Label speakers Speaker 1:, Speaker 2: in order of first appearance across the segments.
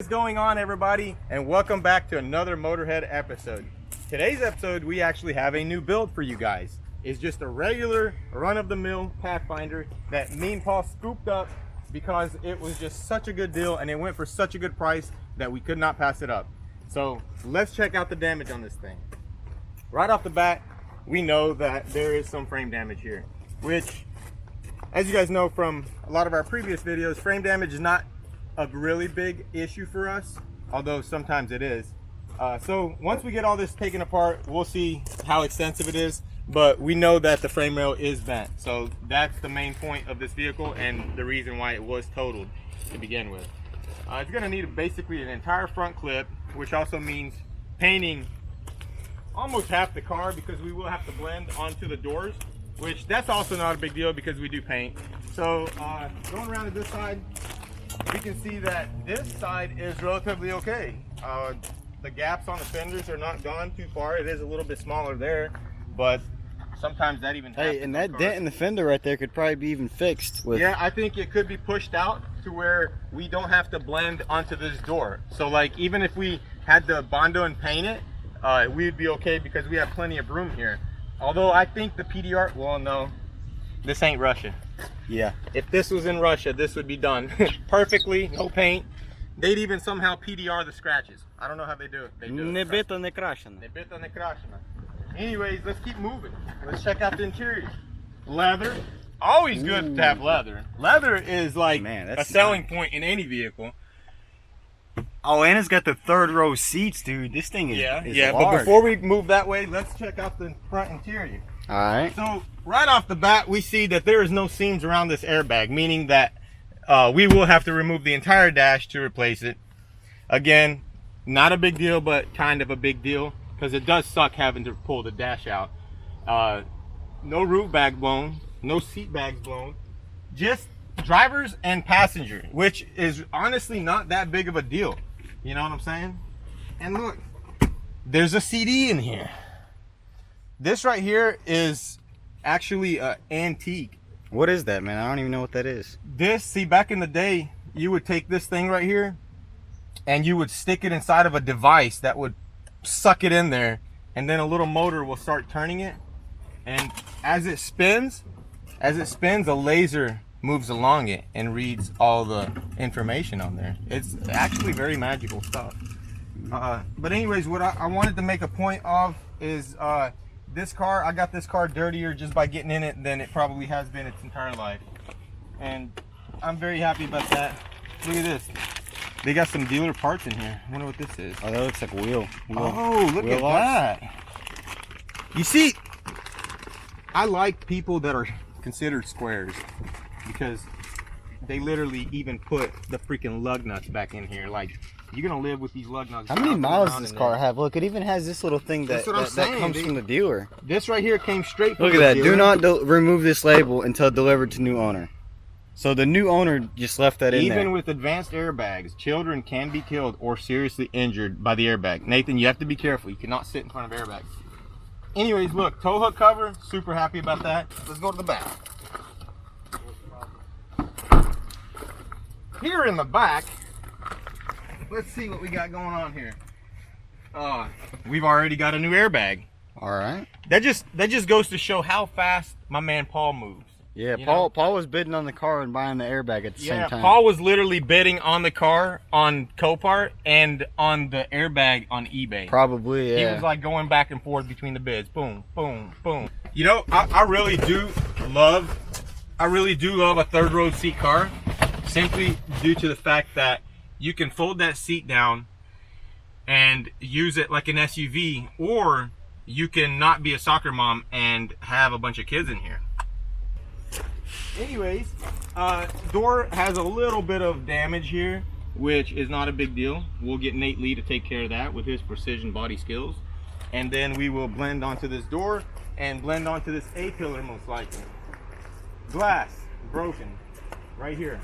Speaker 1: What's going on, everybody, and welcome back to another Motorhead episode. Today's episode, we actually have a new build for you guys. It's just a regular run-of-the-mill Pathfinder that me and Paul scooped up because it was just such a good deal and it went for such a good price that we could not pass it up. So let's check out the damage on this thing. Right off the bat, we know that there is some frame damage here, which, as you guys know from a lot of our previous videos, frame damage is not a really big issue for us, although sometimes it is. So once we get all this taken apart, we'll see how extensive it is, but we know that the frame rail is bent. So that's the main point of this vehicle and the reason why it was totaled to begin with. It's gonna need basically an entire front clip, which also means painting almost half the car because we will have to blend onto the doors, which that's also not a big deal because we do paint. So going around to this side, we can see that this side is relatively okay. The gaps on the fenders are not gone too far. It is a little bit smaller there, but sometimes that even happens.
Speaker 2: Hey, and that dent in the fender right there could probably be even fixed with...
Speaker 1: Yeah, I think it could be pushed out to where we don't have to blend onto this door. So like, even if we had to Bondo and paint it, we'd be okay because we have plenty of room here. Although I think the PDR, well, no, this ain't Russia.
Speaker 2: Yeah.
Speaker 1: If this was in Russia, this would be done perfectly, no paint. They'd even somehow PDR the scratches. I don't know how they do it. They do
Speaker 2: Ne bito, ne krasheno.
Speaker 1: Ne bito, ne krasheno. Anyways, let's keep moving. Let's check out the interior. Leather. Always good to have leather. Leather is like a selling point in any vehicle.
Speaker 2: Oh, and it's got the third row seats, dude. This thing is
Speaker 1: large. But before we move that way, let's check out the front interior.
Speaker 2: All right.
Speaker 1: So right off the bat, we see that there is no seams around this airbag, meaning that we will have to remove the entire dash to replace it. Again, not a big deal, but kind of a big deal because it does suck having to pull the dash out. No roof bag blown, no seat bags blown, just drivers and passenger, which is honestly not that big of a deal. You know what I'm saying? And look, there's a CD in here. This right here is actually an antique.
Speaker 2: What is that, man? I don't even know what that is.
Speaker 1: This, see, back in the day, you would take this thing right here and you would stick it inside of a device that would suck it in there, and then a little motor will start turning it, and as it spins, a laser moves along it and reads all the information on there. It's actually very magical stuff. But anyways, what I wanted to make a point of is this car, I got this car dirtier just by getting in it than it probably has been its entire life. And I'm very happy about that. Look at this. They got some dealer parts in here. I wonder what this is.
Speaker 2: Oh, that looks like a wheel.
Speaker 1: Oh, look at that. You see, I like people that are considered squares because they literally even put the freaking lug nuts back in here. Like, you're gonna live with these lug nuts.
Speaker 2: How many miles does this car have? Look, it even has this little thing that comes from the dealer.
Speaker 1: This right here came straight from
Speaker 2: the dealer. Look at that. Do not remove this label until delivered to new owner. So the new owner just left that in there. Even
Speaker 1: with advanced airbags, children can be killed or seriously injured by the airbag. Nathan, you have to be careful. You cannot sit in front of airbags. Anyways, look, tow hook cover, super happy about that. Let's go to the back. Here in the back, let's see what we got going on here. We've already got a new airbag.
Speaker 2: All right.
Speaker 1: That just goes to show how fast my man Paul moves.
Speaker 2: Yeah, Paul was bidding on the car and buying the airbag at the same time.
Speaker 1: Paul was literally bidding on the car on Copart and on the airbag on eBay.
Speaker 2: Probably, yeah.
Speaker 1: He was like going back and forth between the bids. Boom, boom, boom. You know, I really do love a third row seat car, simply due to the fact that you can fold that seat down and use it like an SUV, or you can not be a soccer mom and have a bunch of kids in here. Anyways, door has a little bit of damage here, which is not a big deal. We'll get Nate Lee to take care of that with his precision body skills, and then we will blend onto this door and blend onto this A-pillar most likely. Glass broken right here.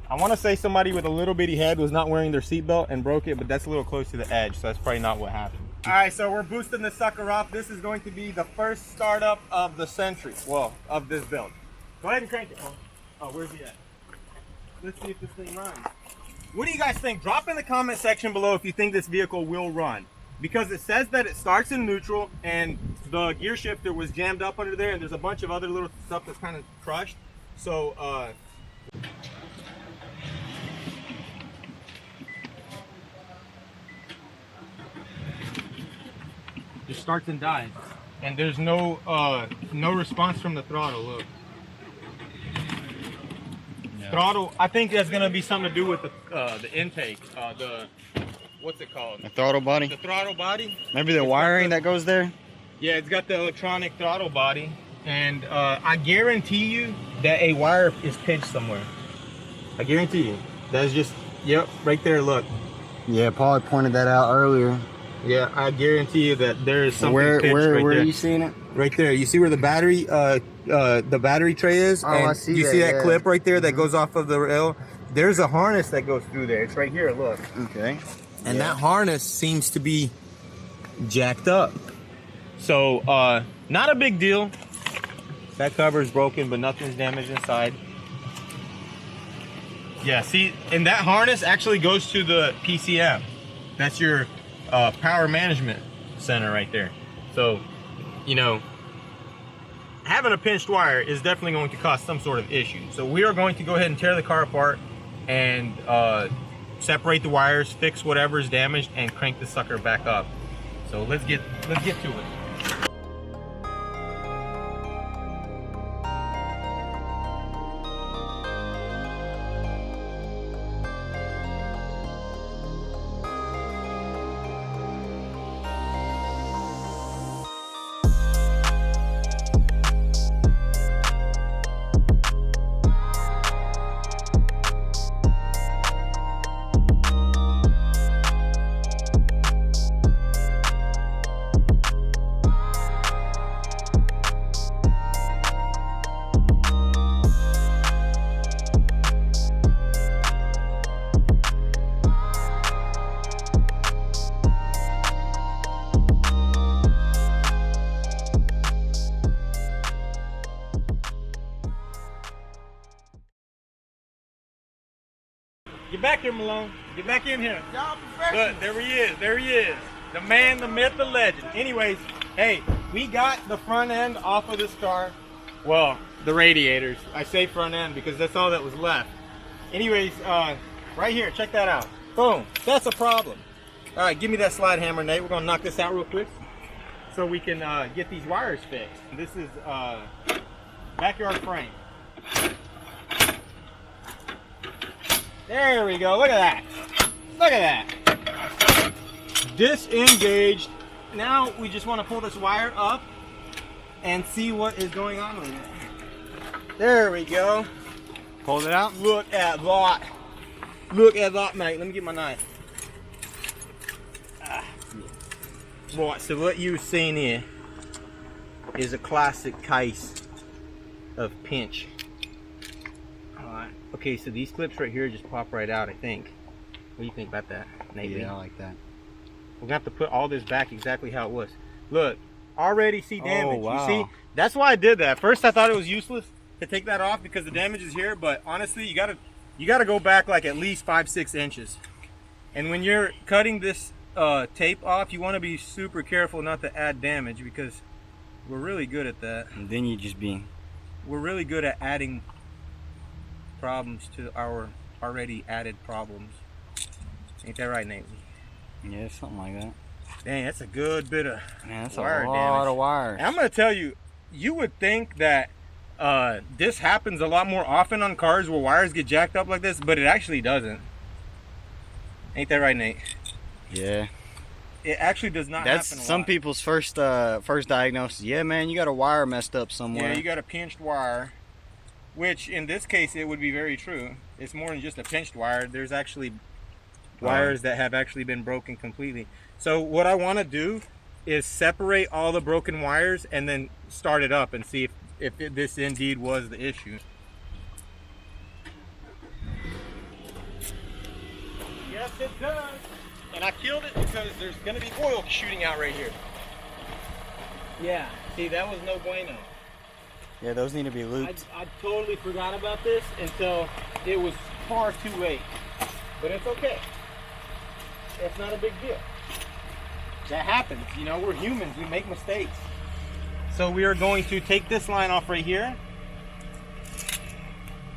Speaker 1: I want to say somebody with a little bitty head was not wearing their seatbelt and broke it, but that's a little close to the edge, so that's probably not what happened. All right, so we're boosting this sucker off. This is going to be the first startup of the century, well, of this build. Go ahead and crank it. Oh, where's he at? Let's see if this thing runs. what do you guys think? Drop in the comment section below if you think this vehicle will run, because it says that it starts in neutral and the gear shifter was jammed up under there, and there's a bunch of other little stuff that's kind of crushed. So just starts and dies, and there's no response from the throttle. Look, throttle. I think that's gonna be something to do with the intake. What's it called?
Speaker 2: The throttle body.
Speaker 1: The throttle body.
Speaker 2: Maybe the wiring that goes there.
Speaker 1: Yeah, it's got the electronic throttle body, and I guarantee you that a wire is pinched somewhere. I guarantee you. That's just, yep, right there. Look.
Speaker 2: Yeah, Paul had pointed that out earlier.
Speaker 1: Yeah, I guarantee you that there is something pinched right
Speaker 2: where
Speaker 1: there.
Speaker 2: Where are you seeing it?
Speaker 1: Right there. You see where the battery tray is?
Speaker 2: Oh,
Speaker 1: and
Speaker 2: I see
Speaker 1: you
Speaker 2: that,
Speaker 1: see that
Speaker 2: yeah.
Speaker 1: clip right there that goes off of the rail? There's a harness that goes through there. It's right here, look.
Speaker 2: Okay.
Speaker 1: And that harness seems to be jacked up. So, not a big deal. That cover is broken, but nothing's damaged inside. Yeah, see, and that harness actually goes to the PCM. That's your power management center right there. So, you know, having a pinched wire is definitely going to cause some sort of issue. So we are going to go ahead and tear the car apart and separate the wires, fix whatever is damaged, and crank the sucker back up. So let's get to it. Get back here, Malone. Get back in here.
Speaker 3: Y'all professionals.
Speaker 1: Look, there he is. There he is. The man, the myth, the legend. Anyways, hey, we got the front end off of this car. Well, the radiators. I say front end because that's all that was left. Anyways, right here, check that out. Boom. That's a problem. All right, give me that slide hammer, Nate. We're going to knock this out real quick so we can get these wires fixed. This is backyard frame. There we go. Look at that. Look at that. Disengaged. Now we just want to pull this wire up and see what is going on with it. There we go.
Speaker 2: Pull it out.
Speaker 1: Look at that. Look at that, mate. Let me get my knife. Right, so what you've seen here is a classic case of pinch. Alright. Okay, so these clips right here just pop right out, I think. What do you think about that, Nate?
Speaker 2: Yeah, I like that.
Speaker 1: We're gonna have to put all this back exactly how it was. Look, already see damage.
Speaker 2: Oh, wow.
Speaker 1: You see? That's why I did that. First I thought it was useless to take that off because the damage is here, but honestly you gotta go back like at least 5-6 inches. And when you're cutting this tape off, you want to be super careful not to add damage because we're really good at that.
Speaker 2: And then you just be...
Speaker 1: We're really good at adding problems to our already added problems. Ain't that right, Nate?
Speaker 2: Yeah, something like that.
Speaker 1: Dang, that's a good bit of
Speaker 2: Man, that's
Speaker 1: wire
Speaker 2: a lot
Speaker 1: damage.
Speaker 2: of wires.
Speaker 1: And I'm gonna tell you, you would think that this happens a lot more often on cars where wires get jacked up like this, but it actually doesn't. Ain't that right, Nate?
Speaker 2: Yeah.
Speaker 1: It actually does not happen a lot.
Speaker 2: That's some people's first diagnosis. Yeah, man, you got a wire messed up somewhere.
Speaker 1: Yeah, you got a pinched wire, which in this case it would be very true. It's more than just a pinched wire. There's actually wires that have actually been broken completely. So what I want to do is separate all the broken wires and then start it up and see if this indeed was the issue. Yes, it does. And I killed it because there's going to be oil shooting out right here. Yeah, see, that was no bueno.
Speaker 2: Yeah, those need to be looped.
Speaker 1: I totally forgot about this until it was far too late. but it's okay. It's not a big deal. That happens, you know, we're humans, we make mistakes. So we are going to take this line off right here.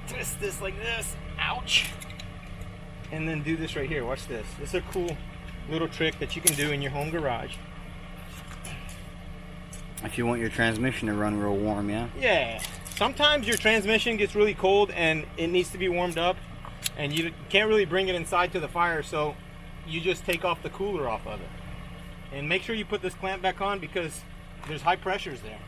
Speaker 1: Twist this like this, ouch. And then do this right here, watch this. This is a cool little trick that you can do in your home garage.
Speaker 2: If you want your transmission to run real warm, yeah?
Speaker 1: Yeah. Sometimes your transmission gets really cold and it needs to be warmed up, and you can't really bring it inside to the fire, so you just take off the cooler off of it. And make sure you put this clamp back on because there's high pressures there.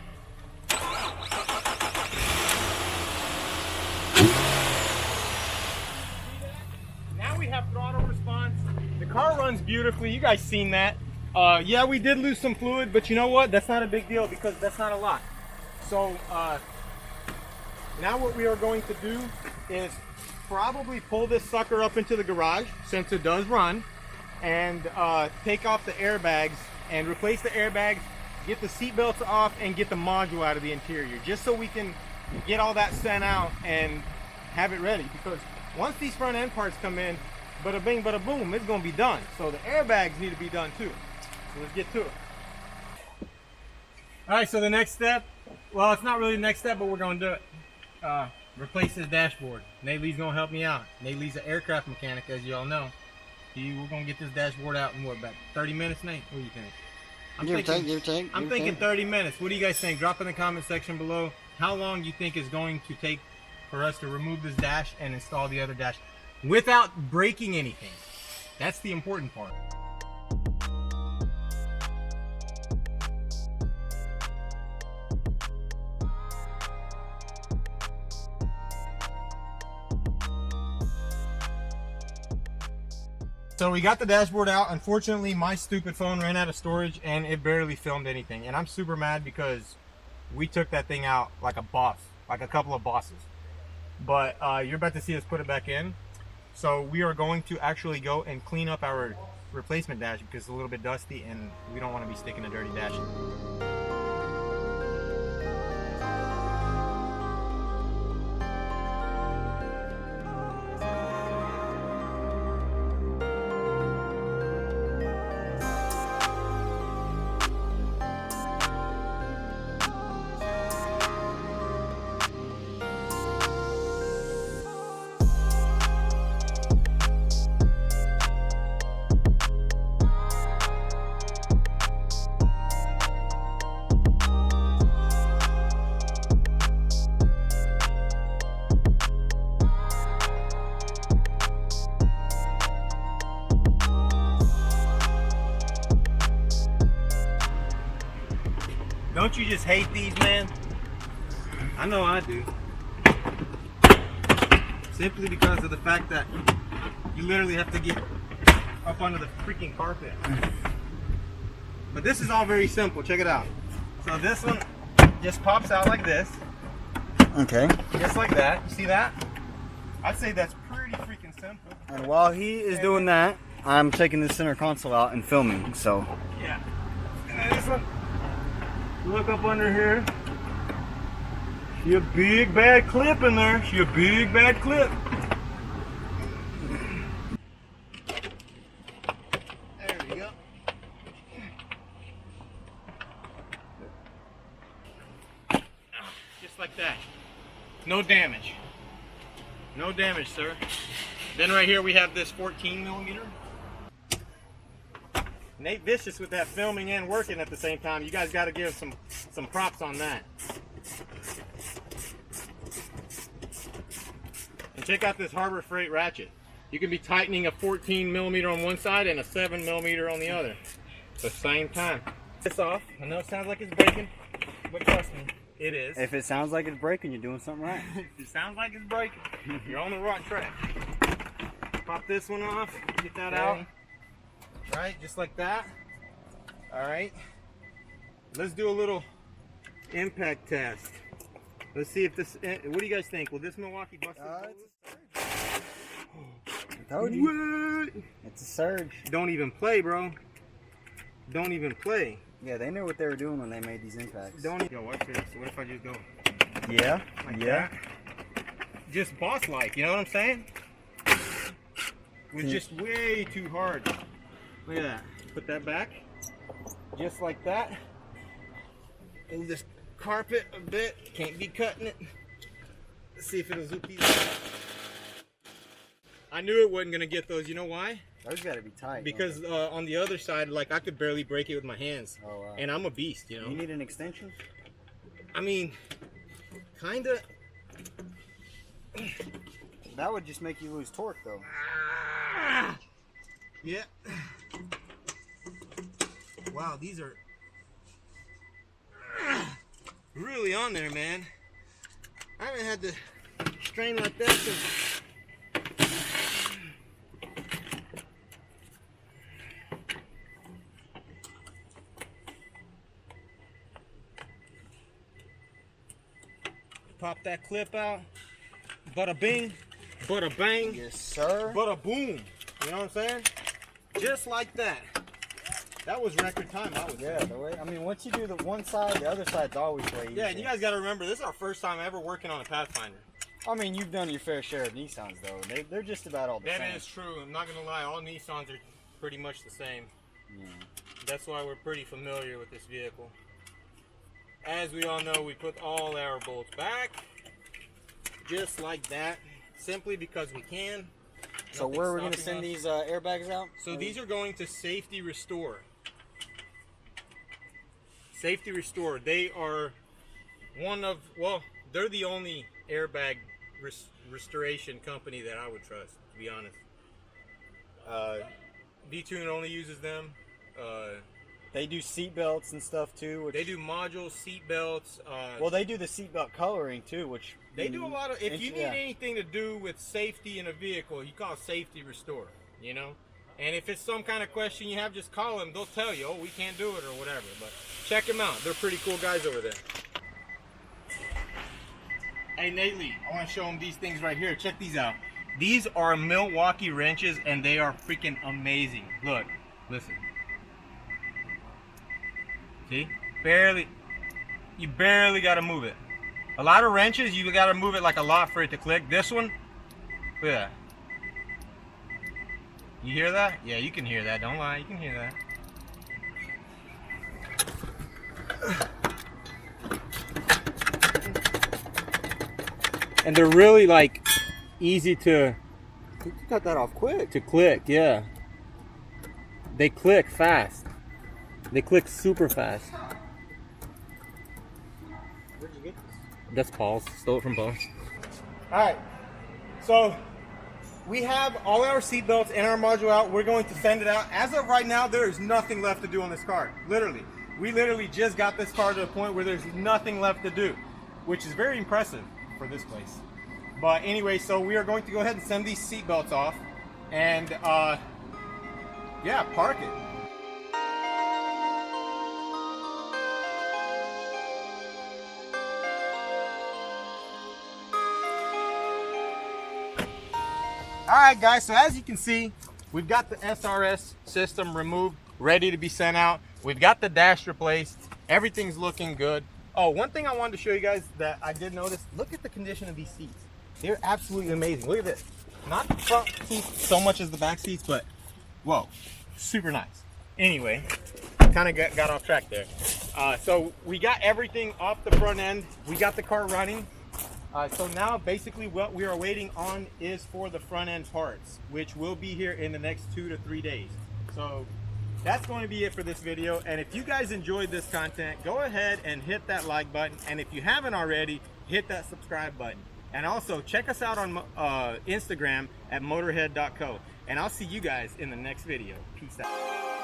Speaker 1: Now we have throttle response. The car runs beautifully. You guys seen that. Yeah, we did lose some fluid, but you know what? That's not a big deal because that's not a lot. So now what we are going to do is probably pull this sucker up into the garage since it does run, and take off the airbags and replace the airbags, get the seat belts off, and get the module out of the interior, just so we can get all that sent out and have it ready. Because once these front end parts come in, bada bing, bada boom, it's going to be done. So the airbags need to be done too. So let's get to it. All right, so the next step, well, it's not really the next step, but we're going to do it. Replace this dashboard. Nate Lee's going to help me out. Nate Lee's an aircraft mechanic, as you all know. We're going to get this dashboard out in what, about 30 minutes, Nate? What do you think? I'm thinking 30 minutes. What do you guys think? Drop in the comment section below how long you think is going to take for us to remove this dash and install the other dash without breaking anything. That's the important part. So we got the dashboard out. Unfortunately, my stupid phone ran out of storage and it barely filmed anything. And I'm super mad because we took that thing out like a boss, like a couple of bosses. But you're about to see us put it back in. So we are going to actually go and clean up our replacement dash because it's a little bit dusty and we don't want to be sticking a dirty dash. Don't you just hate these, man? I know I do. Simply because of the fact that you literally have to get up under the freaking carpet. But this is all very simple. Check it out. So this one just pops out like this.
Speaker 2: Okay.
Speaker 1: Just like that. You see that? I'd say that's pretty freaking simple.
Speaker 2: And while he is doing that, I'm taking the center console out and filming, so.
Speaker 1: Yeah. And then this one, look up under here. See a big bad clip in there. See a big bad clip. There we go. Just like that. No damage. No damage, sir. Then right here we have this 14mm. Nate vicious with that filming and working at the same time. You guys got to give some props on that. And check out this Harbor Freight ratchet. You can be tightening a 14mm on one side and a 7mm on the other at the same time. This off. I know it sounds like it's breaking, but trust me, it is.
Speaker 2: If it sounds like it's breaking, you're doing something right.
Speaker 1: If it sounds like it's breaking, you're on the right track. Pop this one off, get that out. Right, just like that. All right, let's do a little impact test. Let's see if this, what do you guys think? Will this Milwaukee bust
Speaker 2: I told you.
Speaker 1: What?
Speaker 2: It's a surge.
Speaker 1: Don't even play, bro. Don't even play.
Speaker 2: Yeah, they knew what they were doing when they made these impacts.
Speaker 1: Don't even, watch this. What if I just go
Speaker 2: Yeah,
Speaker 1: like
Speaker 2: yeah.
Speaker 1: that? Just boss-like, you know what I'm saying? was just way too hard. Look at that. Put that back, just like that. Move this carpet a bit. Can't be cutting it. Let's see if it'll zoop these out. I knew it wasn't gonna get those. You know why?
Speaker 2: Those gotta be tight.
Speaker 1: Because on the other side, like I could barely break it with my hands.
Speaker 2: Oh, wow.
Speaker 1: And I'm a beast, you know.
Speaker 2: You need an extension?
Speaker 1: I mean, kinda.
Speaker 2: That would just make you lose torque, though.
Speaker 1: Yeah. Wow, these are really on there, man. I haven't had to strain like that since. Pop that clip out. Bada bing, bada bang.
Speaker 2: Yes, sir.
Speaker 1: Bada boom. You know what I'm saying? Just like that. That was record time.
Speaker 2: The way. I mean, once you do the one side, the other side's always way easier.
Speaker 1: Yeah, and you guys got to remember, this is our first time ever working on a Pathfinder.
Speaker 2: I mean, you've done your fair share of Nissans, though. They're just about all the same.
Speaker 1: That is true. I'm not going to lie. All Nissans are pretty much the same.
Speaker 2: Yeah.
Speaker 1: That's why we're pretty familiar with this vehicle. As we all know, we put all our bolts back. Just like that. Simply because we can.
Speaker 2: So where are we going to send these airbags out?
Speaker 1: So these are going to Safety Restore. Safety Restore. They are one of, well, they're the only airbag restoration company that I would trust, to be honest. V-Tune only uses them.
Speaker 2: They do seat belts and stuff too.
Speaker 1: They do modules, seat belts.
Speaker 2: Well, they do the seat belt coloring too, which
Speaker 1: they do a lot of. If you need anything to do with safety in a vehicle, you call Safety Restore. You know, and if it's some kind of question you have, just call them. They'll tell you, oh, we can't do it or whatever. But check them out. They're pretty cool guys over there. Hey, Nately, I want to show them these things right here. Check these out. These are Milwaukee wrenches, and they are freaking amazing. Look, listen. See? You barely got to move it. A lot of wrenches, you got to move it like a lot for it to click. This one, look at that. You hear that? Yeah, you can hear that. Don't lie, you can hear that. And they're really like easy to...
Speaker 2: You cut that off quick.
Speaker 1: To click, yeah. They click fast. They click super fast.
Speaker 2: Where'd you get this?
Speaker 1: That's Paul's. Stole it from Paul. Alright. So, we have all our seat belts and our module out. We're going to send it out. As of right now, there is nothing left to do on this car. Literally. We literally just got this car to the point where there's nothing left to do. Which is very impressive for this place. But anyway, so we are going to go ahead and send these seat belts off. And, yeah, park it. Alright guys, so as you can see, we've got the SRS system removed, ready to be sent out. We've got the dash replaced. Everything's looking good. Oh, one thing I wanted to show you guys that I did notice, look at the condition of these seats. They're absolutely amazing. Look at this. Not the front seats so much as the back seats, but whoa, super nice. Anyway, kind of got off track there. So we got everything off the front end. We got the car running. So now basically what we are waiting on is for the front end parts, which will be here in the next 2 to 3 days. So that's going to be it for this video. And if you guys enjoyed this content, go ahead and hit that like button. And if you haven't already, hit that subscribe button. And also check us out on Instagram at motorhead.co. And I'll see you guys in the next video. Peace out.